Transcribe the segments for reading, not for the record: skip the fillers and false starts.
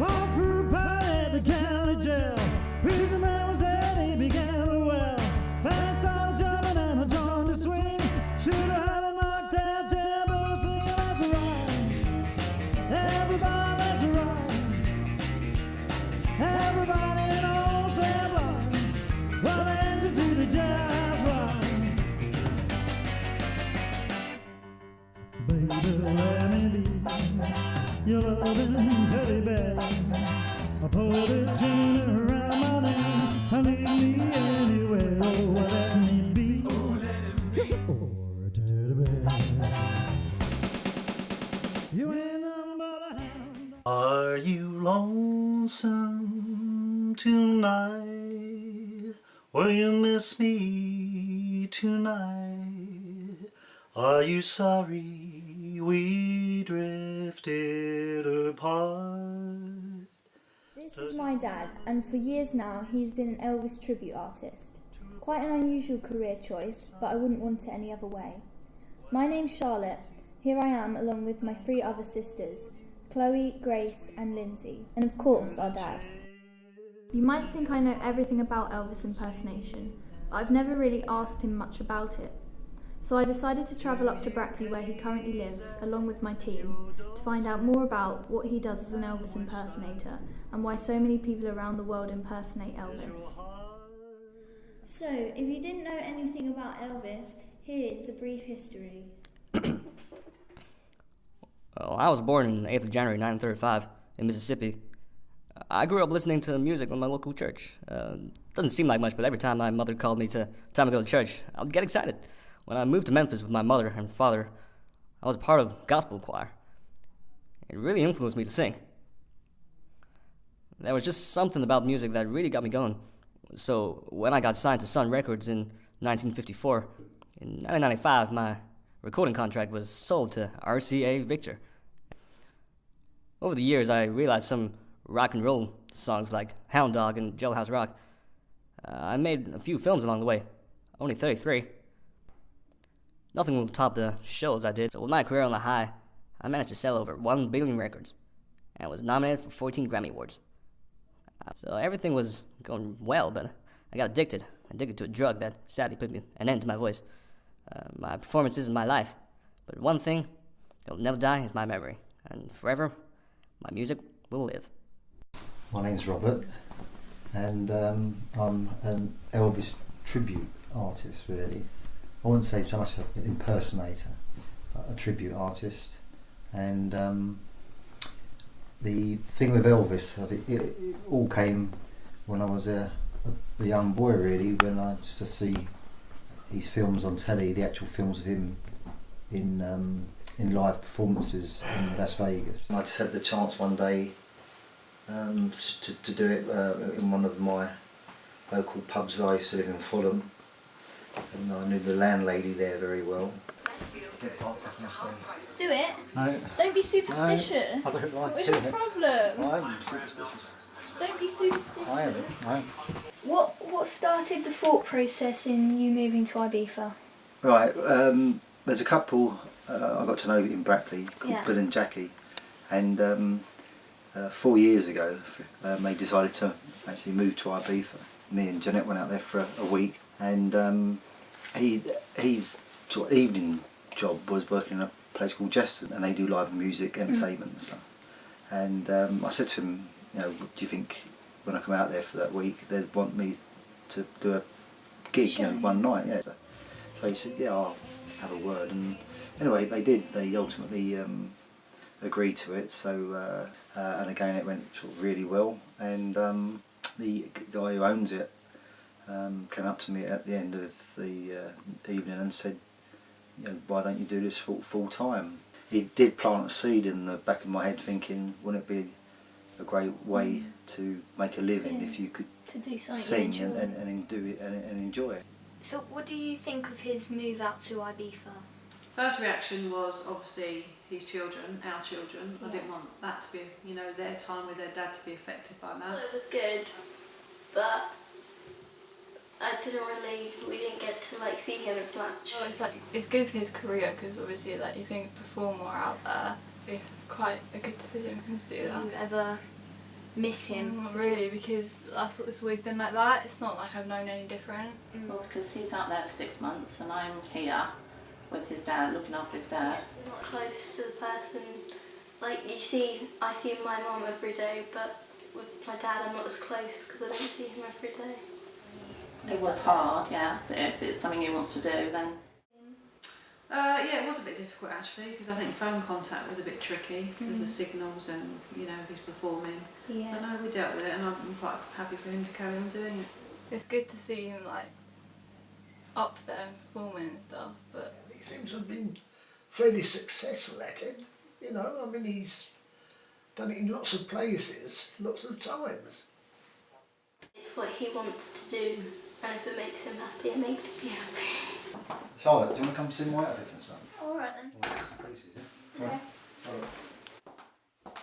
Walked through a party at the county jail. Prison man was there, he began to wail. Band started jumping and I joined the swing. Should have had a knocked out tambour singing, that's right. Everybody, that's right. Everybody knows that right. Well, answer to the jazz right. Baby, let me be your loving teddy bear. I put a chain around my neck. I lead me anywhere. Oh, let me be. Oh, or a teddy bear. You ain't nothing but a hound. Are you lonesome tonight? Will you miss me tonight? Are you sorry we drifted apart? This is my dad, and for years now he's been an Elvis tribute artist. Quite an unusual career choice, but I wouldn't want it any other way. My name's Charlotte. Here I am along with my 3 other sisters, Chloe, Grace and Lindsay, and of course our dad. You might think I know everything about Elvis impersonation, but I've never really asked him much about it. So I decided to travel up to Brackley where he currently lives, along with my team, to find out more about what he does as an Elvis impersonator and why so many people around the world impersonate Elvis. So, if you didn't know anything about Elvis, here is the brief history. Well, I was born on the 8th of January 1935 in Mississippi. I grew up listening to music on my local church. Doesn't seem like much, but every time my mother called me to go to church, I would get excited. When I moved to Memphis with my mother and father, I was part of gospel choir. It really influenced me to sing. There was just something about music that really got me going. So when I got signed to Sun Records in 1954, in 1995 my recording contract was sold to RCA Victor. Over the years I realized some rock and roll songs like Hound Dog and Jailhouse Rock. I made a few films along the way, only 33. Nothing will top the shows I did. So with my career on the high, I managed to sell over 1 billion records and was nominated for 14 Grammy Awards. So everything was going well, but I got addicted to a drug that sadly put an end to my voice. My performances in my life, but one thing that will never die is my memory, and forever, my music will live. My name's Robert, and I'm an Elvis tribute artist, really. I wouldn't say so much an impersonator, but a tribute artist. And the thing with Elvis, it all came when I was a young boy, really, when I used to see his films on telly, the actual films of him in live performances in Las Vegas. I just had the chance one day to do it in one of my local pubs where I used to live in Fulham, and I knew the landlady there very well. Do it? No. Don't be superstitious. No, I don't like What's doing your it. problem? I am superstitious. Don't be superstitious. I am. What started the thought process in you moving to Ibiza? Right, there's a couple I got to know in Brackley called Bill and Jackie, and 4 years ago they decided to actually move to Ibiza. Me and Jeanette went out there for a week, and his sort of evening job was working in a place called Jeston, and they do live music, entertainment and stuff. And I said to him, you know, do you think when I come out there for that week they'd want me to do a gig, you know, one night? Yeah. So he said, yeah, I'll have a word. And anyway, they did. They ultimately agreed to it. So and again, it went sort of really well. And the guy who owns it came up to me at the end of the evening and said, you know, why don't you do this full time? He did plant a seed in the back of my head, thinking, wouldn't it be a great way to make a living if you could sing and do it and enjoy it? So what do you think of his move out to Ibiza? First reaction was obviously his children, our children. I didn't want that to be, you know, their time with their dad to be affected by that. Well, it was good, but we didn't get to like see him as much. Well, it's good for his career because obviously he's going to perform more out there. It's quite a good decision for him to do that. Have you ever miss him? Not really, because it's always been like that. It's not like I've known any different. Well, because he's out there for 6 months and I'm here with his dad, looking after his dad. You're not close to the person. Like I see my mum every day, but with my dad I'm not as close because I don't see him every day. It was hard, yeah, but if it's something he wants to do, then... Yeah, it was a bit difficult actually, because I think phone contact was a bit tricky because the signals and, you know, he's performing. Yeah. I know we dealt with it and I'm quite happy for him to carry on doing it. It's good to see him like up there performing and stuff, but... He seems to have been fairly successful at it, you know, I mean he's done it in lots of places, lots of times. It's what he wants to do, and if it makes him happy, it makes me happy. Charlotte, do you want to come see my outfits and stuff? Alright then. We'll get some pieces, yeah? Okay.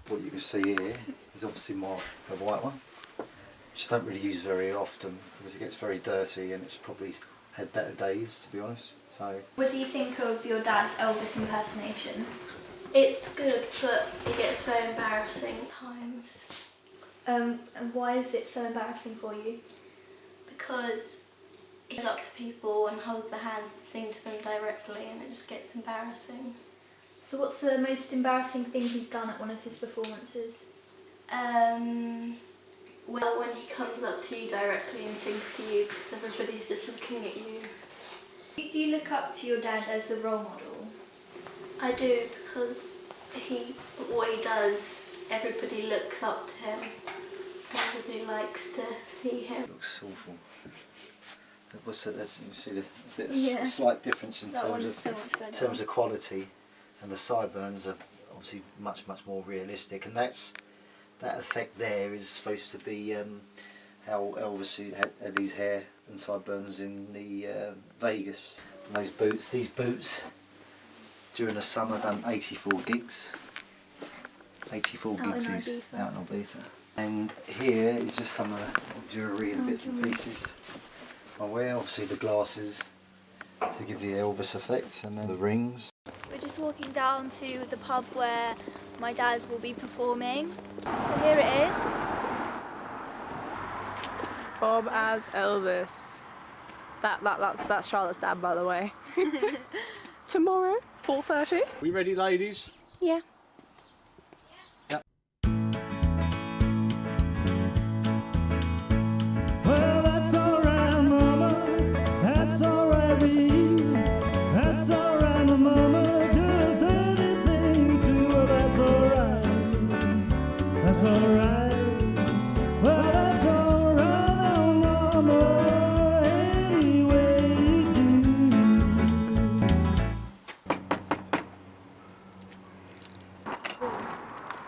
What you can see here is obviously the white one, which I don't really use very often because it gets very dirty and it's probably had better days, to be honest. So. What do you think of your dad's Elvis impersonation? It's good, but it gets very embarrassing at times. And why is it so embarrassing for you? Because he goes up to people and holds their hands and sings to them directly, and it just gets embarrassing. So what's the most embarrassing thing he's done at one of his performances? Well, when he comes up to you directly and sings to you because everybody's just looking at you. Do you look up to your dad as a role model? I do, because what he does, everybody looks up to him. Everybody likes to see him. It looks awful. What's that? You see Yeah. a slight difference in That one is terms so of much better. terms of quality, and the sideburns are obviously much more realistic, and that effect there is supposed to be how Elvis had his hair and sideburns in the Vegas. And these boots during the summer done 84 gigs. 84 gigs out in Ibiza. And here is just some of the jewellery and bits and pieces I wear. Obviously the glasses to give the Elvis effect, and then the rings. We're just walking down to the pub where my dad will be performing. So here it is. Bob as Elvis. That's Charlotte's dad, by the way. Tomorrow, 4:30. We ready, ladies? Yeah. Well, that's alright, mama. That's alright with you. That's alright, mama. Just anything to do. That's alright. That's alright. Well, that's alright, mama. Any way you do.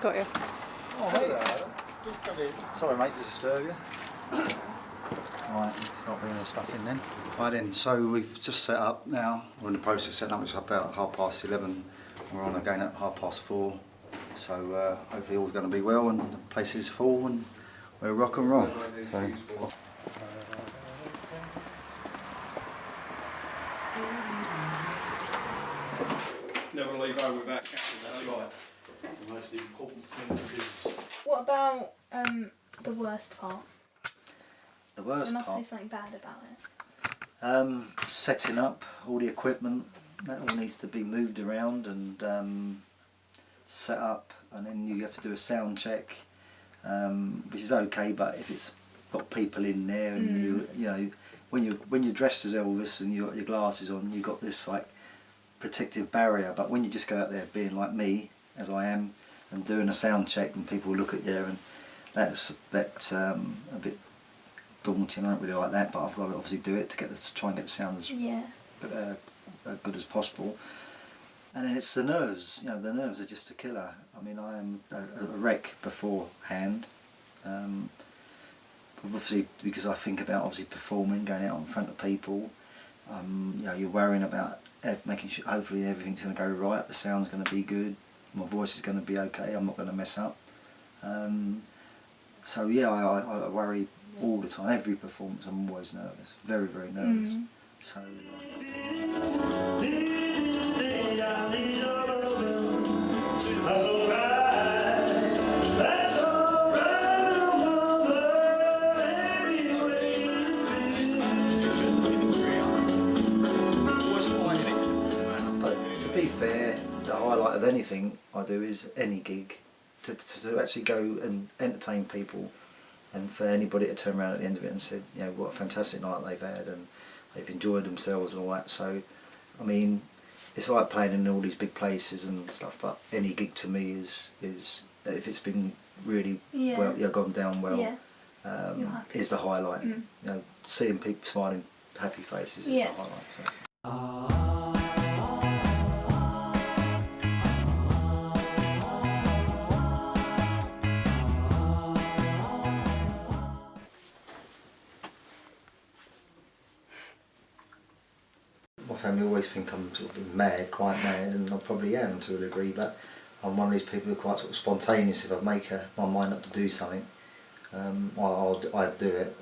Got you. Oh, hey. Sorry, mate, to disturb you. Right, start bringing the stuff in then. Right then, so we've just set up now. We're in the process of setting up. It's about 11:30. We're on again at 4:30. So hopefully all's going to be well and the place is full and we're rock and roll. So. Never leave home without catching that. That's right. It's the most important thing to do. What about the worst part? The worst I must part. say something bad about it. Setting up all the equipment, that all needs to be moved around and set up, and then you have to do a sound check, which is okay, but if it's got people in there and you know when you're dressed as Elvis and you got your glasses on, you've got this like protective barrier, but when you just go out there being like me as I am and doing a sound check and people look at you, and that's a bit daunting. I don't really like that, but I've got to obviously do it to try and get the sound as good as possible. And then it's the nerves. You know, the nerves are just a killer. I mean, I am a wreck beforehand. Obviously, because I think about obviously performing, going out in front of people. You know, you're worrying about making sure hopefully everything's going to go right. The sound's going to be good. My voice is going to be okay. I'm not going to mess up. So yeah, I worry all the time. Every performance, I'm always nervous. Very, very nervous. So. That's alright. That's alright. be fair, the highlight of anything I do is any gig, to actually go and entertain people, and for anybody to turn around at the end of it and said, you know, what a fantastic night they've had and they've enjoyed themselves and all that. So, I mean, it's like playing in all these big places and stuff, but any gig to me is if it's been really well, gone down well, is the highlight. You know, seeing people smiling, happy faces is the highlight. So. My family always think I'm sort of mad, quite mad, and I probably am to a degree, but I'm one of these people who are quite sort of spontaneous. If I make my mind up to do something, I'd do it.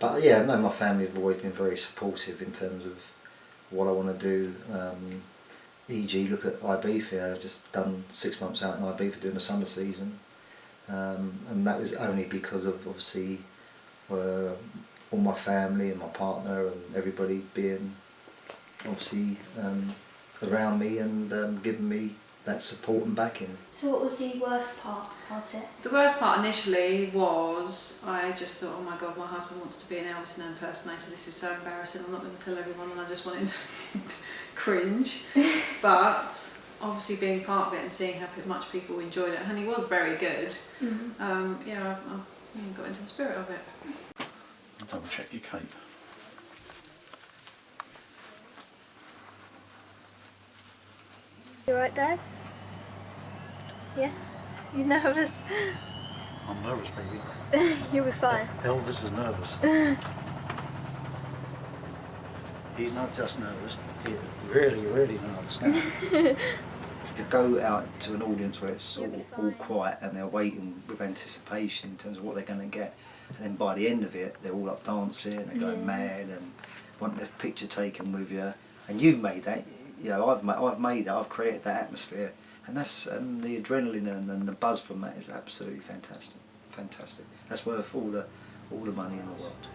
But yeah, no, my family have always been very supportive in terms of what I want to do. E.g., look at Ibiza. I've just done 6 months out in Ibiza doing the summer season, and that was only because of obviously all my family and my partner and everybody being obviously around me and giving me that support and backing. So what was the worst part about it? The worst part initially was I just thought, oh my god, my husband wants to be an Elvis impersonator, this is so embarrassing, I'm not going to tell everyone, and I just wanted to cringe. But obviously being part of it and seeing how much people enjoyed it, and he was very good, I got into the spirit of it. Double check your cape. You alright, Dad? Yeah? You nervous? I'm nervous, baby. You'll be fine. Elvis is nervous. He's not just nervous, he's really, really nervous now. To go out to an audience where it's all quiet and they're waiting with anticipation in terms of what they're going to get, and then by the end of it they're all up dancing and they're going mad and want their picture taken with you, and you've made that, you know, I've made that, I've created that atmosphere, and the adrenaline and the buzz from that is absolutely fantastic. That's worth all the money in the world.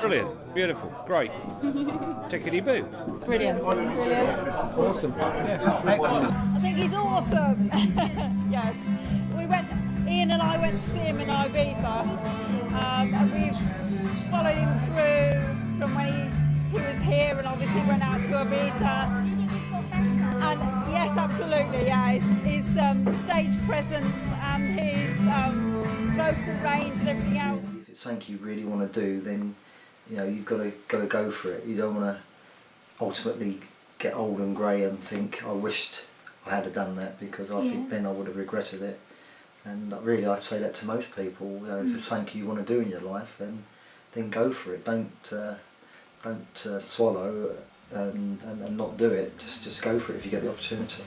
Brilliant, beautiful, great. Tickety-boo. Brilliant. Awesome. Yeah. Excellent. I think he's awesome. Yes. Ian and I went to see him in Ibiza, and we've followed him through from when he was here and obviously went out to Ibiza. Do you think he's got better? And yes, absolutely, yeah. His stage presence and his vocal range and everything else. If it's something you really want to do, then you know you've got to go for it. You don't want to ultimately get old and grey and think I wished I had done that, because I think then I would have regretted it. And really, I'd say that to most people. You know, if it's something you want to do in your life, then go for it. Don't swallow and not do it. Just go for it if you get the opportunity.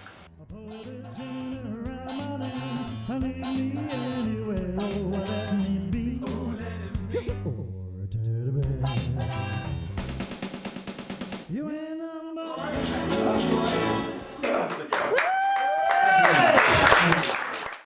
You ain't